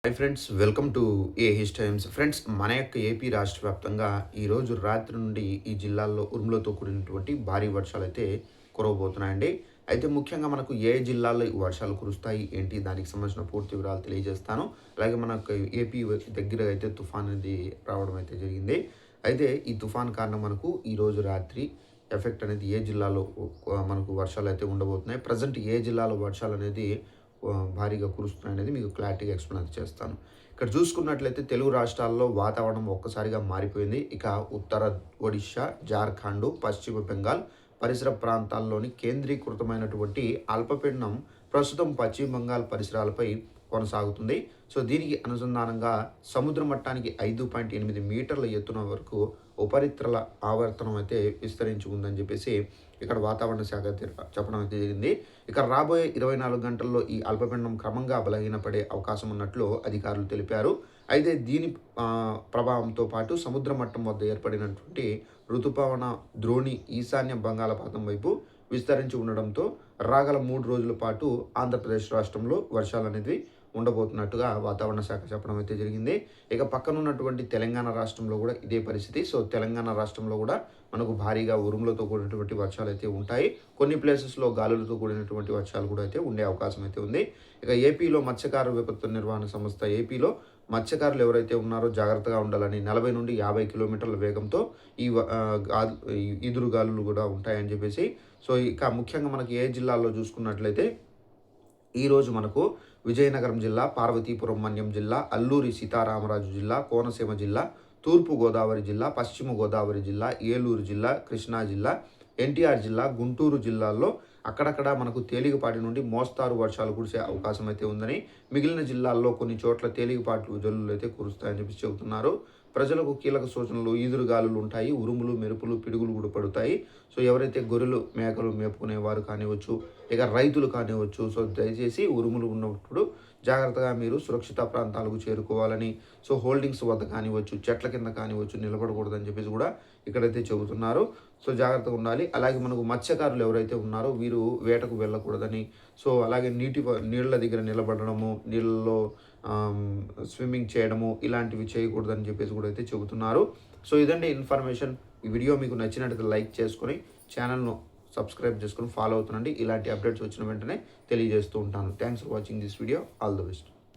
Hi friends, welcome to AH times. Friends, మన యొక్క AP రాష్ట్ర వ్యాప్తంగా ఈరోజు రాత్రి నుండి ఈ జిల్లాల్లో ఉరుములతో కూడినటువంటి భారీ వర్షాలు అయితే కురవబోతున్నాయండి. అయితే ముఖ్యంగా మనకు ఏ జిల్లాల్లో ఈ వర్షాలు కురుస్తాయి ఏంటి దానికి సంబంధించిన పూర్తి వివరాలు తెలియజేస్తాను. అలాగే మనకు ఏపీ దగ్గర అయితే తుఫాన్ అనేది రావడం అయితే జరిగింది. అయితే ఈ తుఫాన్ కారణం మనకు ఈరోజు రాత్రి ఎఫెక్ట్ అనేది ఏ జిల్లాలో మనకు వర్షాలు అయితే ఉండబోతున్నాయి, ప్రజెంట్ ఏ జిల్లాలో వర్షాలు అనేది భారీగా కురుస్తున్నాయనేది మీకు క్లారిటీగా ఎక్స్ప్లెయిన్ చేస్తాను. ఇక్కడ చూసుకున్నట్లయితే తెలుగు రాష్ట్రాల్లో వాతావరణం ఒక్కసారిగా మారిపోయింది. ఇక ఉత్తర ఒడిశా, జార్ఖండ్, పశ్చిమ బెంగాల్ పరిసర ప్రాంతాల్లోని కేంద్రీకృతమైనటువంటి అల్పపీడనం ప్రస్తుతం పశ్చిమ బెంగాల్ పరిసరాలపై కొనసాగుతుంది. సో దీనికి అనుసంధానంగా సముద్ర మట్టానికి 5.8 మీటర్ల ఎత్తున వరకు ఉపరితల ఆవర్తనం అయితే విస్తరించి ఉందని చెప్పేసి ఇక్కడ వాతావరణ శాఖ చెప్పడం అయితే జరిగింది. ఇక రాబోయే 24 గంటల్లో ఈ అల్పపీడనం క్రమంగా బలహీనపడే అవకాశం ఉన్నట్లు అధికారులు తెలిపారు. అయితే దీని ప్రభావంతో పాటు సముద్ర మట్టం వద్ద ఏర్పడినటువంటి ఋతుపవన ద్రోణి ఈశాన్య బంగాళాఖాతం వైపు విస్తరించి ఉండడంతో రాగల 3 రోజుల పాటు ఆంధ్రప్రదేశ్ రాష్ట్రంలో వర్షాలు అనేది ఉండబోతున్నట్టుగా వాతావరణ శాఖ చెప్పడం అయితే జరిగింది. ఇక పక్కన ఉన్నటువంటి తెలంగాణ రాష్ట్రంలో కూడా ఇదే పరిస్థితి. సో తెలంగాణ రాష్ట్రంలో కూడా మనకు భారీగా ఉరుములతో కూడినటువంటి వర్షాలు అయితే ఉంటాయి. కొన్ని ప్లేసెస్లో గాలులతో కూడినటువంటి వర్షాలు కూడా అయితే ఉండే అవకాశం అయితే ఉంది. ఇక ఏపీలో మత్స్యకార విపత్తు నిర్వహణ సంస్థ ఏపీలో మత్స్యకారులు ఎవరైతే ఉన్నారో జాగ్రత్తగా ఉండాలని 40 నుండి 50 కిలోమీటర్ల వేగంతో ఈ ఈదురు గాలులు కూడా ఉంటాయని చెప్పేసి. సో ఇక ముఖ్యంగా మనకి ఏ జిల్లాల్లో చూసుకున్నట్లయితే ఈరోజు మనకు విజయనగరం జిల్లా, పార్వతీపురం మన్యం జిల్లా, అల్లూరి సీతారామరాజు జిల్లా, కోనసీమ జిల్లా, తూర్పు గోదావరి జిల్లా, పశ్చిమ గోదావరి జిల్లా, ఏలూరు జిల్లా, కృష్ణా జిల్లా, ఎన్టీఆర్ జిల్లా, గుంటూరు జిల్లాల్లో అక్కడక్కడ మనకు తేలికపాటి నుండి మోస్తారు వర్షాలు కురిసే అవకాశం అయితే ఉందని, మిగిలిన జిల్లాల్లో కొన్ని చోట్ల తేలికపాటి జల్లులు అయితే కురుస్తాయని చెప్పి చెబుతున్నారు. ప్రజలకు కీలక సూచనలు: ఈదురుగాలులు ఉంటాయి, ఉరుములు, మెరుపులు, పిడుగులు కూడా పడుతాయి. సో ఎవరైతే గొర్రెలు మేకలు మేపుకునేవారు కానివచ్చు, ఇక రైతులు కానివచ్చు, సో దయచేసి ఉరుములు ఉన్నప్పుడు జాగ్రత్తగా మీరు సురక్షిత ప్రాంతాలకు చేరుకోవాలని, సో హోల్డింగ్స్ వద్ద కానివచ్చు, చెట్ల కింద కానివచ్చు నిలబడకూడదని చెప్పేసి కూడా ఇక్కడైతే చెబుతున్నారు. సో జాగ్రత్తగా ఉండాలి. అలాగే మనకు మత్స్యకారులు ఎవరైతే ఉన్నారో వీరు వేటకు వెళ్ళకూడదని, సో అలాగే నీళ్ళ దగ్గర నిలబడడము, నీళ్ళలో స్విమ్మింగ్ చేయడము ఇలాంటివి చేయకూడదని చెప్పేసి కూడా అయితే చెబుతున్నారు. సో ఇదండి ఇన్ఫర్మేషన్. ఈ వీడియో మీకు నచ్చినట్లయితే లైక్ చేసుకొని ఛానల్ను సబ్స్క్రైబ్ చేసుకొని ఫాలో అవుతుండండి. ఇలాంటి అప్డేట్స్ వచ్చిన వెంటనే తెలియజేస్తూ ఉంటాను. Thanks for watching this video. All the best.